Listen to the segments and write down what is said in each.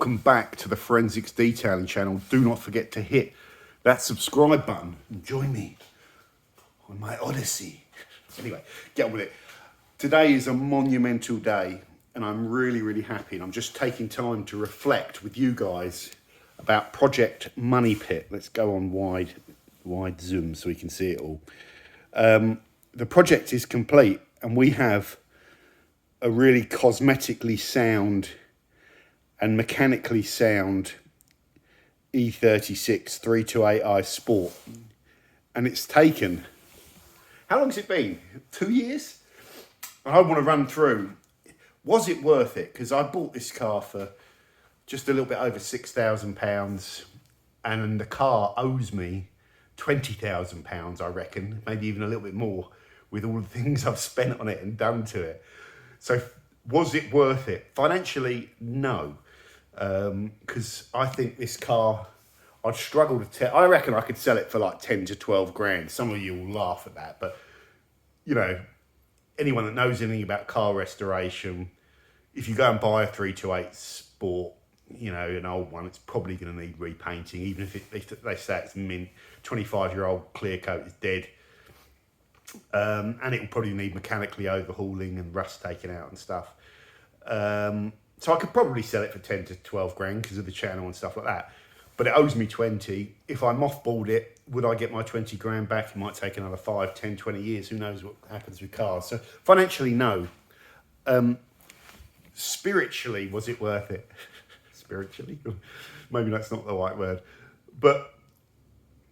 welcome back to the Forensics Detailing channel. Do not forget to hit that subscribe button and join me on my odyssey. Anyway, get on with it. Today is a monumental day and I'm really happy, and I'm just taking time to reflect with you guys about Project Money Pit. Let's go on wide zoom so we can see it all. The project is complete and we have a really cosmetically sound and mechanically sound E36 328i Sport. And it's taken, how long has it been? 2 years? And I want to run through, was it worth it? Because I bought this car for just a little bit over £6,000 and the car owes me £20,000, I reckon, maybe even a little bit more with all the things I've spent on it and done to it. So was it worth it? Financially, no. Because I think this car, I'd struggle to tell. I reckon I could sell it for like 10 to 12 grand. Some of you will laugh at that, but you know, anyone that knows anything about car restoration, if you go and buy a 328 Sport, you know, an old one, it's probably going to need repainting, even if they say it's mint. 25-year-old clear coat is dead. And it will probably need mechanically overhauling and rust taken out and stuff. So I could probably sell it for 10 to 12 grand because of the channel and stuff like that. But it owes me 20. If I mothballed it, would I get my 20 grand back? It might take another 5, 10, 20 years. Who knows what happens with cars? So financially, no. Spiritually, was it worth it? Spiritually? Maybe that's not the right word. But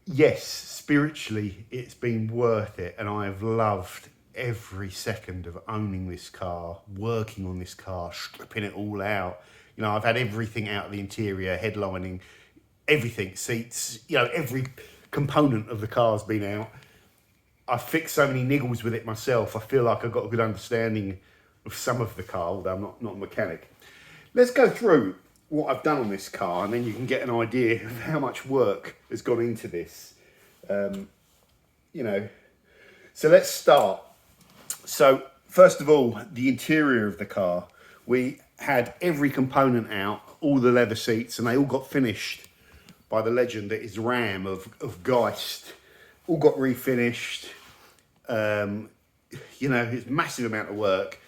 yes, spiritually, it's been worth it. And I have loved every second of owning this car, working on this car, stripping it all out. You know, I've had everything out of the interior, headlining, everything, seats, you know, every component of the car's been out. I've fixed so many niggles with it myself. I feel like I've got a good understanding of some of the car, although I'm not a mechanic. Let's go through what I've done on this car, and then you can get an idea of how much work has gone into this. You know, so let's start. So first of all, the interior of the car, we had every component out, all the leather seats, and they all got finished by the legend that is Ram of Geist. All got refinished. You know, it's a massive amount of work,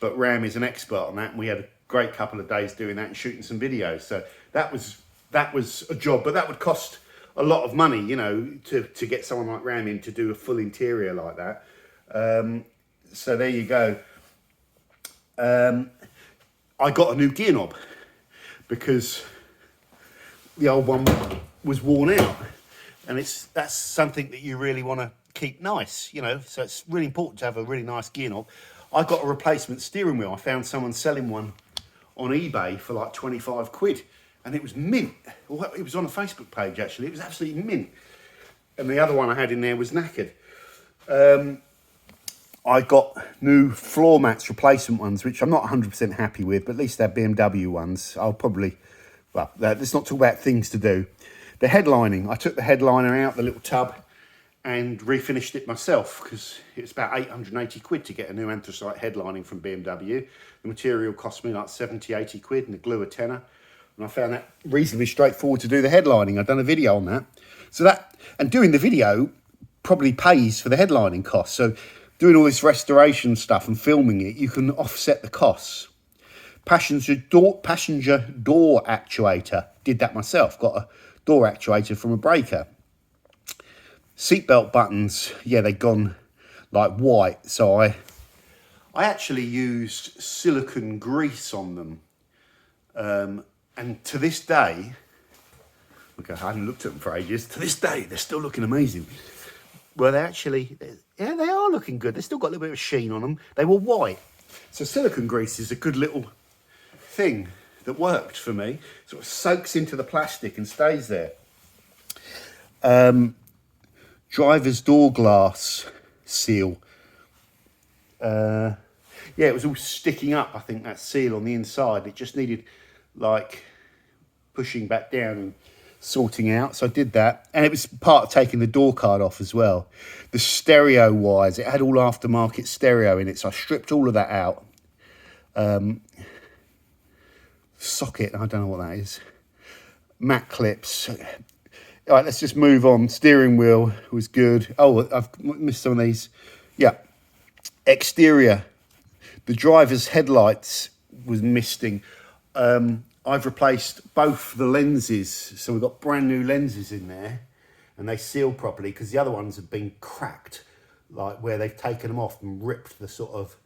but Ram is an expert on that, and we had a great couple of days doing that and shooting some videos. So that was a job, but that would cost a lot of money, you know, to get someone like Ram in to do a full interior like that. So there you go. I got a new gear knob because the old one was worn out, and that's something that you really want to keep nice, you know, so it's really important to have a really nice gear knob. I got a replacement steering wheel. I found someone selling one on eBay for like 25 quid, and it was mint. Well, it was on a Facebook page actually. It was absolutely mint. And the other one I had in there was knackered. I got new floor mats, replacement ones, which I'm not 100% happy with, but at least they're BMW ones. I'll probably, well, let's not talk about things to do. The headlining, I took the headliner out, the little tub, and refinished it myself because it's about 880 quid to get a new anthracite headlining from BMW. The material cost me like 70, 80 quid and the glue a tenner. And I found that reasonably straightforward to do the headlining. I've done a video on that. So that, and doing the video probably pays for the headlining costs. So doing all this restoration stuff and filming it, you can offset the costs. Passenger door actuator, did that myself. Got a door actuator from a breaker. Seatbelt buttons, yeah, they've gone like white. So I actually used silicone grease on them. And to this day, okay, I hadn't looked at them for ages. To this day, they're still looking amazing. Well, yeah, they are looking good. They've still got a little bit of sheen on them. They were white. So silicone grease is a good little thing that worked for me. Sort of soaks into the plastic and stays there. Driver's door glass seal. Yeah, it was all sticking up, I think, that seal on the inside. It just needed, like, pushing back down and sorting out. So I did that. And it was part of taking the door card off as well. The stereo wires, it had all aftermarket stereo in it. So I stripped all of that out. socket. I don't know what that is. Matte clips. All right, let's just move on. Steering wheel was good. Oh, I've missed some of these. Yeah. Exterior. The driver's headlights was misting. I've replaced both the lenses. So we've got brand new lenses in there and they seal properly because the other ones have been cracked, like where they've taken them off and ripped the sort of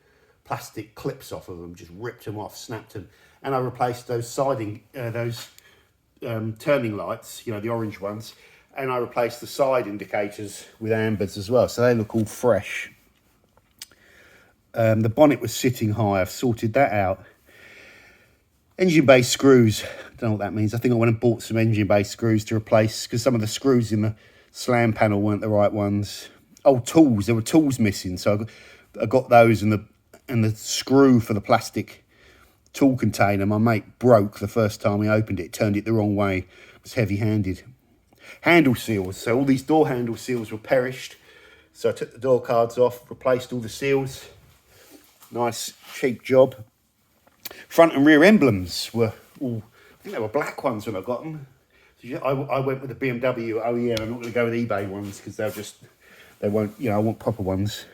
plastic clips off of them, just ripped them off, snapped them. And I replaced those turning lights, you know, the orange ones. And I replaced the side indicators with ambers as well. So they look all fresh. The bonnet was sitting high. I've sorted that out. Engine bay screws. Don't know what that means. I think I went and bought some engine bay screws to replace because some of the screws in the slam panel weren't the right ones. Oh, tools. There were tools missing. So I got those and the screw for the plastic tool container. My mate broke the first time he opened it. Turned it the wrong way. It was heavy-handed. Handle seals. So all these door handle seals were perished. So I took the door cards off, replaced all the seals. Nice, cheap job. Front and rear emblems were all, I think they were black ones when I got them. So I went with the BMW OEM. I'm not going to go with eBay ones because they won't, you know, I want proper ones.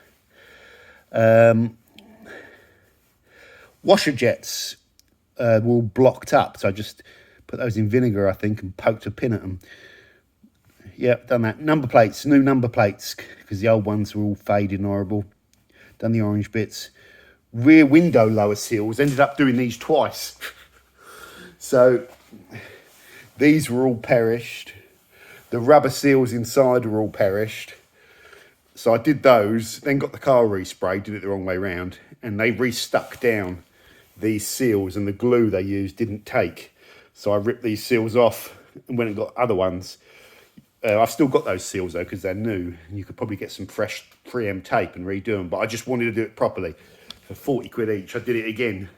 Washer jets were all blocked up. So I just put those in vinegar, I think, and poked a pin at them. Yep, done that. Number plates, new number plates, because the old ones were all faded and horrible. Done the orange bits. Rear window lower seals, ended up doing these twice. So these were all perished. The rubber seals inside were all perished. So I did those, then got the car resprayed, did it the wrong way round, and they restuck down these seals, and the glue they used didn't take. So I ripped these seals off and went and got other ones. I've still got those seals though because they're new. You could probably get some fresh 3M tape and redo them, but I just wanted to do it properly. For 40 quid each, I did it again.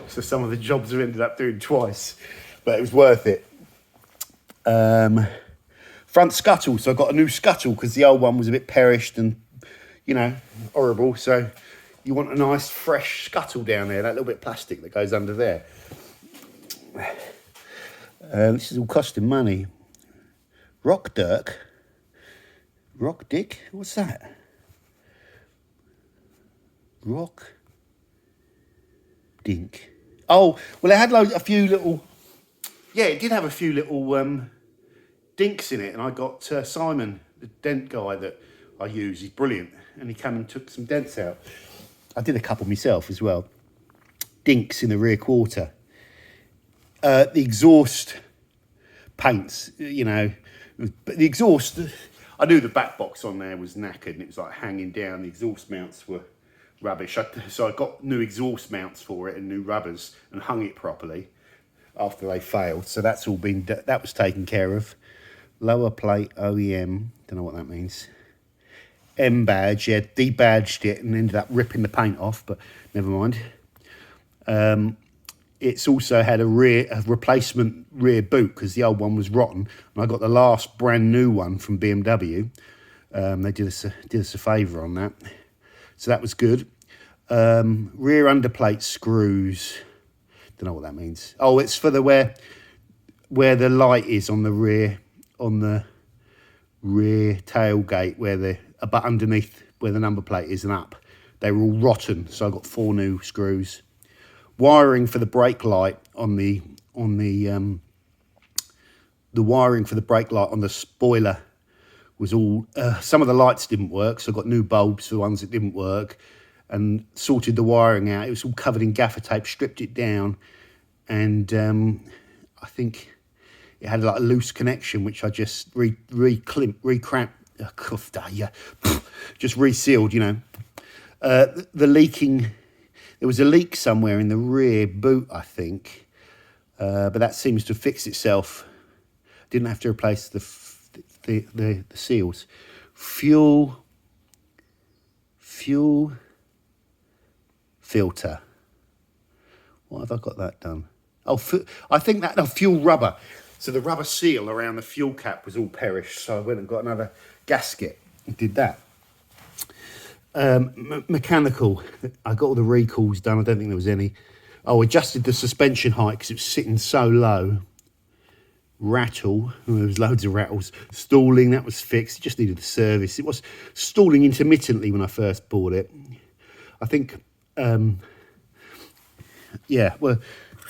So some of the jobs I ended up doing twice, but it was worth it. Front scuttle, so I got a new scuttle because the old one was a bit perished and, you know, horrible. So you want a nice fresh scuttle down there, that little bit of plastic that goes under there. This is all costing money. Rock Dick? What's that? Rock Dink. Oh, well, it had a few little... Yeah, it did have a few little dinks in it. And I got Simon, the dent guy that I use. He's brilliant. And he came and took some dents out. I did a couple myself as well. Dinks in the rear quarter. The exhaust paints, you know... But the exhaust, I knew the back box on there was knackered and it was like hanging down. The exhaust mounts were rubbish. So I got new exhaust mounts for it and new rubbers and hung it properly after they failed. So that's all been, that was taken care of. Lower plate OEM, don't know what that means. M badge, yeah, debadged it and ended up ripping the paint off, but never mind. It's also had a replacement rear boot because the old one was rotten. And I got the last brand new one from BMW. They did us a favour on that. So that was good. Rear underplate screws. Don't know what that means. Oh, it's for the where the light is on the rear tailgate, but underneath where the number plate is and up. They were all rotten, so I got 4 new screws. Wiring for the brake light the wiring for the brake light on the spoiler was all, some of the lights didn't work, so I got new bulbs for the ones that didn't work and sorted the wiring out. It was all covered in gaffer tape, stripped it down, and I think it had like a loose connection, which I just just resealed, you know. The leaking... There was a leak somewhere in the rear boot, I think, but that seems to fix itself. Didn't have to replace the seals. Fuel filter. Why have I got that done? Oh, I think that, no, fuel rubber. So the rubber seal around the fuel cap was all perished, so I went and got another gasket and did that. Mechanical, I got all the recalls done. I don't think there was any. Oh, adjusted the suspension height because it was sitting so low. Rattle, there was loads of rattles. Stalling, that was fixed. It just needed a service. It was stalling intermittently when I first bought it. I think, yeah, well,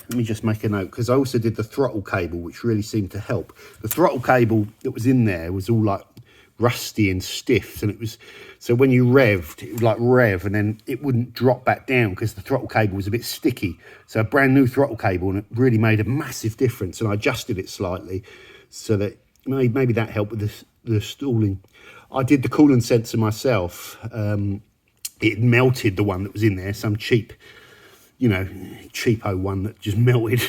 let me just make a note, because I also did the throttle cable, which really seemed to help. The throttle cable that was in there was all like rusty and stiff, and it was, so when you revved, it would like rev and then it wouldn't drop back down because the throttle cable was a bit sticky. So a brand new throttle cable, and it really made a massive difference, and I adjusted it slightly so that maybe that helped with the stalling. I did the coolant sensor myself. It melted, the one that was in there, some cheap, you know, cheapo one that just melted.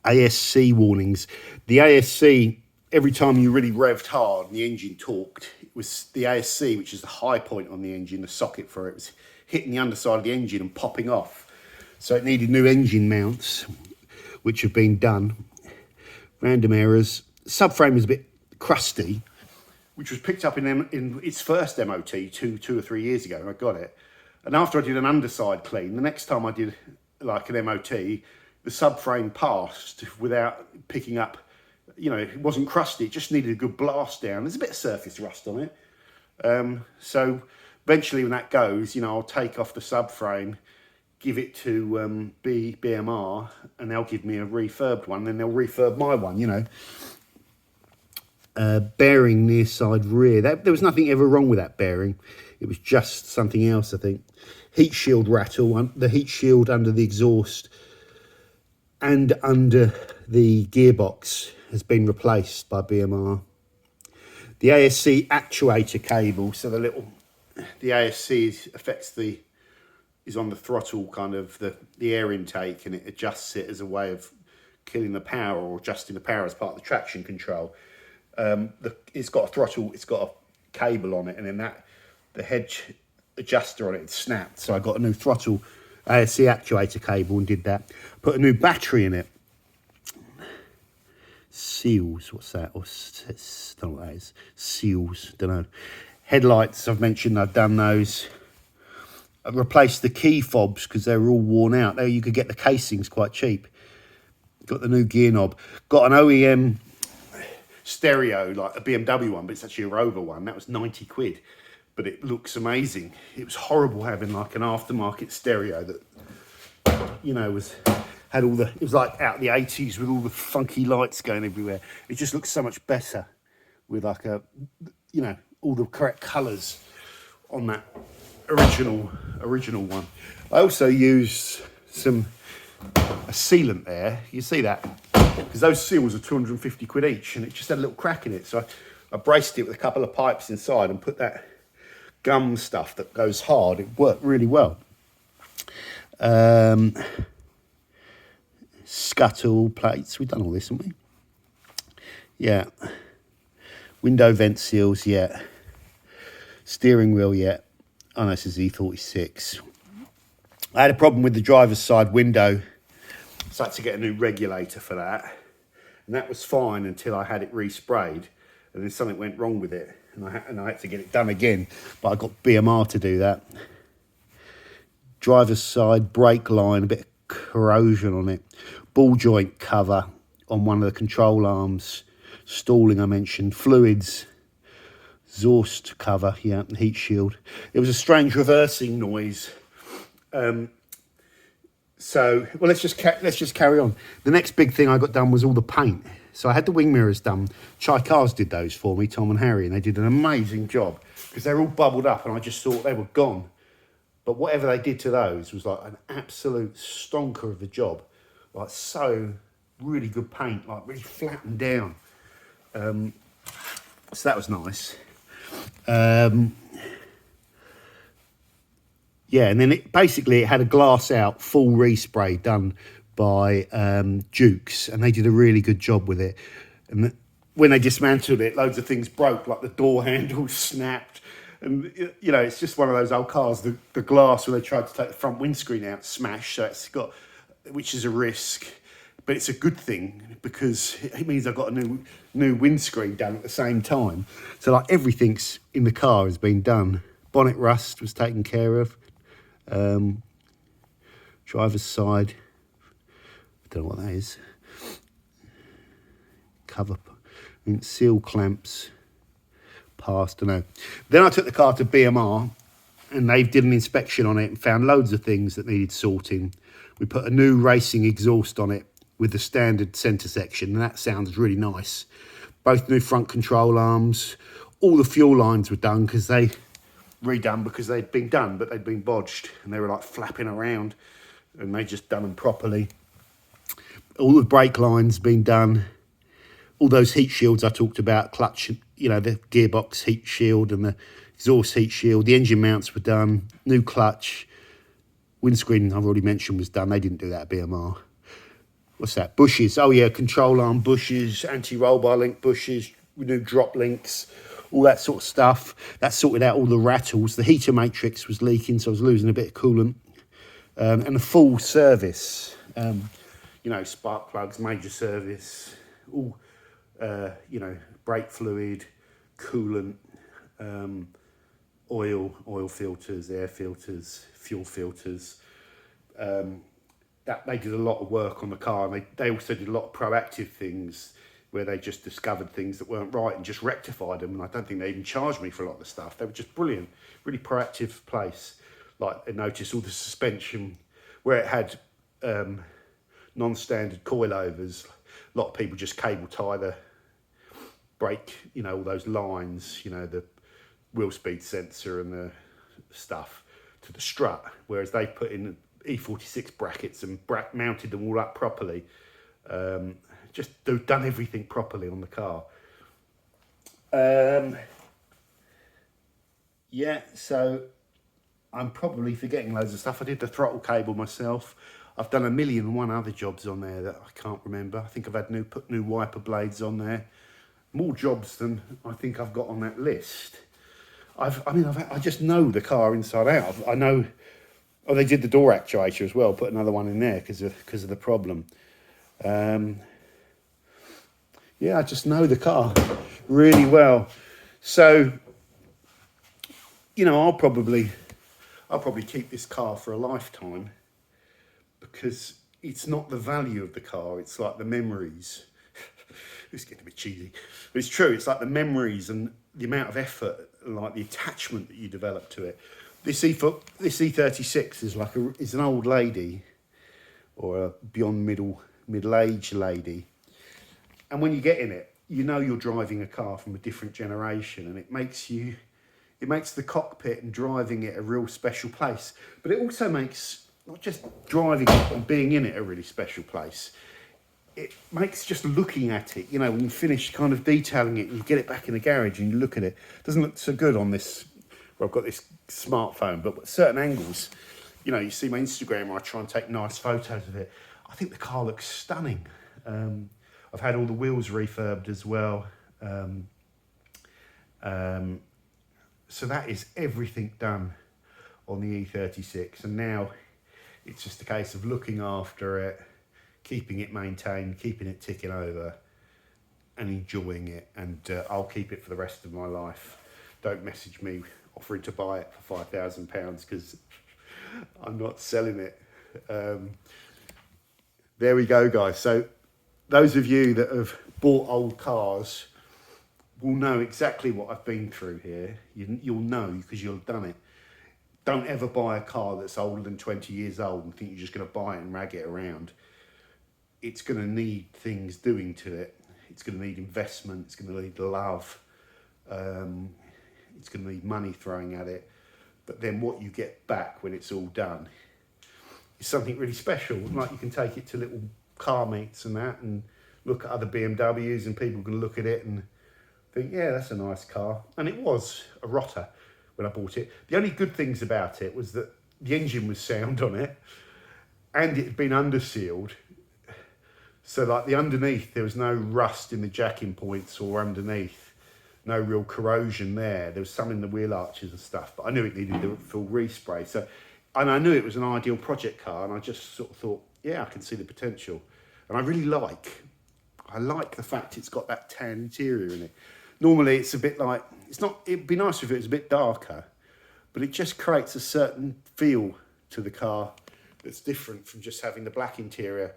ASC warnings. The ASC, every time you really revved hard and the engine torqued, it was the ASC, which is the high point on the engine, the socket for it, was hitting the underside of the engine and popping off. So it needed new engine mounts, which have been done. Random errors. Subframe was a bit crusty, which was picked up in its first MOT two or 3 years ago, and I got it. And after I did an underside clean, the next time I did like an MOT, the subframe passed without picking up, you know, it wasn't crusty, it just needed a good blast down. There's a bit of surface rust on it. So eventually when that goes, you know, I'll take off the subframe, give it to BMR, and they'll give me a refurbed one, then they'll refurb my one, you know. Bearing near side rear. There was nothing ever wrong with that bearing. It was just something else, I think. Heat shield rattle, the heat shield under the exhaust and under the gearbox has been replaced by BMR. The ASC actuator cable, so the ASC affects is on the throttle, kind of the air intake, and it adjusts it as a way of killing the power or adjusting the power as part of the traction control. It's got a throttle, it's got a cable on it, and then the head adjuster on it snapped. So I got a new throttle ASC actuator cable and did that. Put a new battery in it. Seals, what's that? Or don't know what that is. Seals, don't know. Headlights, I've mentioned, I've done those. I replaced the key fobs because they were all worn out. There you could get the casings quite cheap. Got the new gear knob. Got an OEM stereo, like a BMW one, but it's actually a Rover one. That was 90 quid, but it looks amazing. It was horrible having like an aftermarket stereo that, you know, had all it was like out the 80s with all the funky lights going everywhere. It just looks so much better with like you know, all the correct colours on that original one. I also used a sealant there. You see that? Because those seals are 250 quid each, and it just had a little crack in it. So I braced it with a couple of pipes inside and put that gum stuff that goes hard. It worked really well. Scuttle plates. We've done all this, haven't we? Yeah. Window vent seals, yeah. Steering wheel, yeah. Oh, no, this is E46. I had a problem with the driver's side window, so I had to get a new regulator for that. And that was fine until I had it resprayed, and then something went wrong with it, and I had to get it done again, but I got BMR to do that. Driver's side brake line, a bit of corrosion on it. Ball joint cover on one of the control arms. Stalling, I mentioned. Fluids. Exhaust cover, yeah, heat shield. It was a strange reversing noise. So, well, let's just carry on. The next big thing I got done was all the paint. So I had the wing mirrors done. Chai Cars did those for me, Tom and Harry, and they did an amazing job because they're all bubbled up, and I just thought they were gone. But whatever they did to those was like an absolute stonker of a job. Like, so really good paint, like really flattened down. So that was nice. Yeah, and then it had a glass out full respray done by Dukes, and they did a really good job with it. And when they dismantled it, loads of things broke, like the door handles snapped, and you know, it's just one of those old cars. The glass, when they tried to take the front windscreen out, smashed. So it's got, which is a risk, but it's a good thing because it means I've got a new windscreen done at the same time. So like everything's in the car has been done. Bonnet rust was taken care of. driver's side. I don't know what that is. Cover, seal clamps, passed, I don't know. Then I took the car to BMR and they did an inspection on it and found loads of things that needed sorting. We put a new racing exhaust on it with the standard centre section, and that sounds really nice. Both new front control arms, all the fuel lines were done because they'd been done, but they'd been bodged and they were like flapping around, and they just done them properly. All the brake lines been done. All those heat shields I talked about, clutch, you know, the gearbox heat shield and the exhaust heat shield, the engine mounts were done, new clutch, windscreen I've already mentioned was done. They didn't do that at BMR. What's that? Bushes. Oh yeah, control arm bushes, anti-roll bar link bushes, new drop links, all that sort of stuff. That sorted out all the rattles. The heater matrix was leaking, so I was losing a bit of coolant. And a full service, you know, spark plugs, major service, all, you know, brake fluid, coolant, oil filters, air filters, fuel filters. That they did a lot of work on the car, and they also did a lot of proactive things where they just discovered things that weren't right and just rectified them. And I don't think they even charged me for a lot of the stuff. They were just brilliant, really proactive place. Like they noticed all the suspension where it had non-standard coilovers. A lot of people just cable tie the brake, you know, all those lines, you know, the wheel speed sensor and the stuff to the strut, whereas they put in E46 brackets and mounted them all up properly. Just done everything properly on the car. Yeah, so I'm probably forgetting loads of stuff. I did the throttle cable myself. I've done 1,000,001 other jobs on there that I can't remember. I think I've had put new wiper blades on there. More jobs than I think I've got on that list. I just know the car inside out. I know. Oh, they did the door actuator as well. Put another one in there because of the problem. Yeah, I just know the car really well. So, you know, I'll probably keep this car for a lifetime because it's not the value of the car. It's like the memories. It's getting a bit cheesy, but it's true. It's like the memories and the amount of effort, like the attachment that you develop to it. This E36 is an old lady, or a beyond middle-aged lady, and when you get in it, you know you're driving a car from a different generation, and it makes the cockpit and driving it a real special place. But it also makes not just driving it and being in it a really special place. It makes just looking at it, you know, when you finish kind of detailing it and you get it back in the garage and you look at it, it doesn't look so good on this, well, I've got this smartphone, but at certain angles, you know, you see my Instagram where I try and take nice photos of it. I think the car looks stunning. I've had all the wheels refurbed as well. So that is everything done on the E36. And now it's just a case of looking after it, keeping it maintained, keeping it ticking over and enjoying it. And I'll keep it for the rest of my life. Don't message me offering to buy it for £5,000 because I'm not selling it. There we go, guys. So those of you that have bought old cars will know exactly what I've been through here. You'll know because you'll have done it. Don't ever buy a car that's older than 20 years old and think you're just going to buy it and rag it around. It's going to need things doing to it. It's going to need investment. It's going to need love. It's going to need money throwing at it. But then what you get back when it's all done is something really special. Like you can take it to little car meets and that and look at other BMWs and people can look at it and think, yeah, that's a nice car. And it was a rotter when I bought it. The only good things about it was that the engine was sound on it and it had been undersealed. So like the underneath, there was no rust in the jacking points or underneath, no real corrosion there. There was some in the wheel arches and stuff, but I knew it needed a full respray. So, and I knew it was an ideal project car, and I just sort of thought, yeah, I can see the potential. And I really like the fact it's got that tan interior in it. Normally it's a bit like, it'd be nice if it was a bit darker, but it just creates a certain feel to the car that's different from just having the black interior.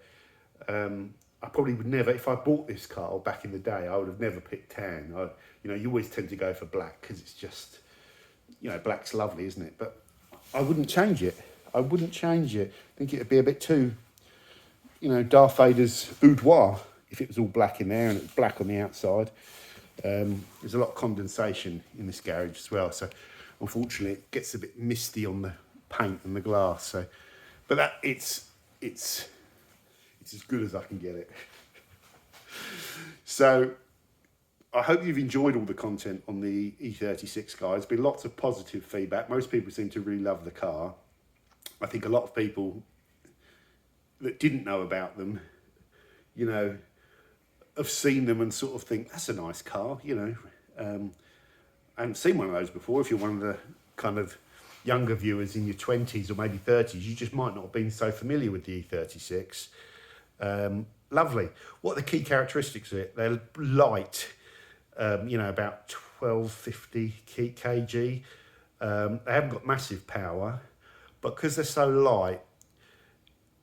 I probably would never, if I bought this car back in the day, I would have never picked tan. You always tend to go for black because it's just, black's lovely, isn't it? But I wouldn't change it. I wouldn't change it. I think it'd be a bit too, Darth Vader's boudoir if it was all black in there and it was black on the outside. There's a lot of condensation in this garage as well, so unfortunately it gets a bit misty on the paint and the glass. So, but it's as good as I can get it. So I hope you've enjoyed all the content on the E36, guys. There's been lots of positive feedback. Most people seem to really love the car. I think a lot of people that didn't know about them, have seen them and sort of think, that's a nice car, I haven't seen one of those before. If you're one of the kind of younger viewers in your 20s or maybe 30s, you just might not have been so familiar with the E36. Lovely. What are the key characteristics of it? They're light, about 1250 kg. They haven't got massive power, but because they're so light,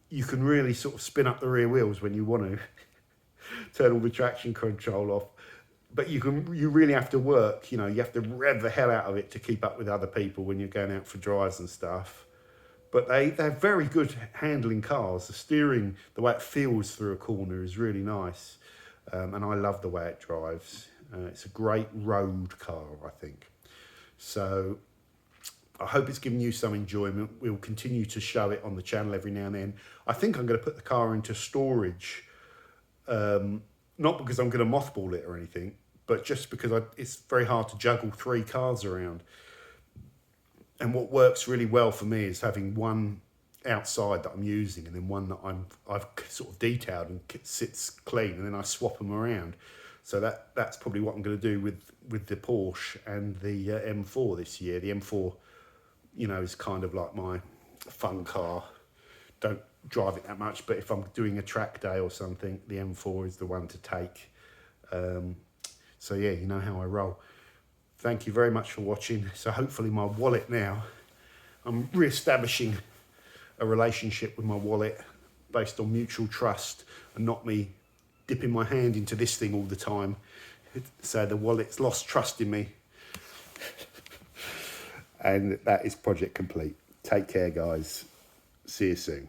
you can really sort of spin up the rear wheels when you want to. Turn all the traction control off, but you really have to work. You have to rev the hell out of it to keep up with other people when you're going out for drives and stuff. But they're very good handling cars. The steering, the way it feels through a corner is really nice, and I love the way it drives. It's a great road car, I think. So I hope it's given you some enjoyment. We'll continue to show it on the channel every now and then. I think I'm going to put the car into storage. Not because I'm going to mothball it or anything, but just because it's very hard to juggle 3 cars around. And what works really well for me is having one outside that I'm using and then one that I've sort of detailed and sits clean, and then I swap them around. So that's probably what I'm going to do with the Porsche and the M4 this year. The M4, is kind of like my fun car. Don't drive it that much, but if I'm doing a track day or something, the M4 is the one to take. So yeah, you know how I roll. Thank you very much for watching. So hopefully my wallet now, I'm re-establishing a relationship with my wallet based on mutual trust and not me dipping my hand into this thing all the time. So the wallet's lost trust in me. And that is project complete. Take care, guys. See you soon.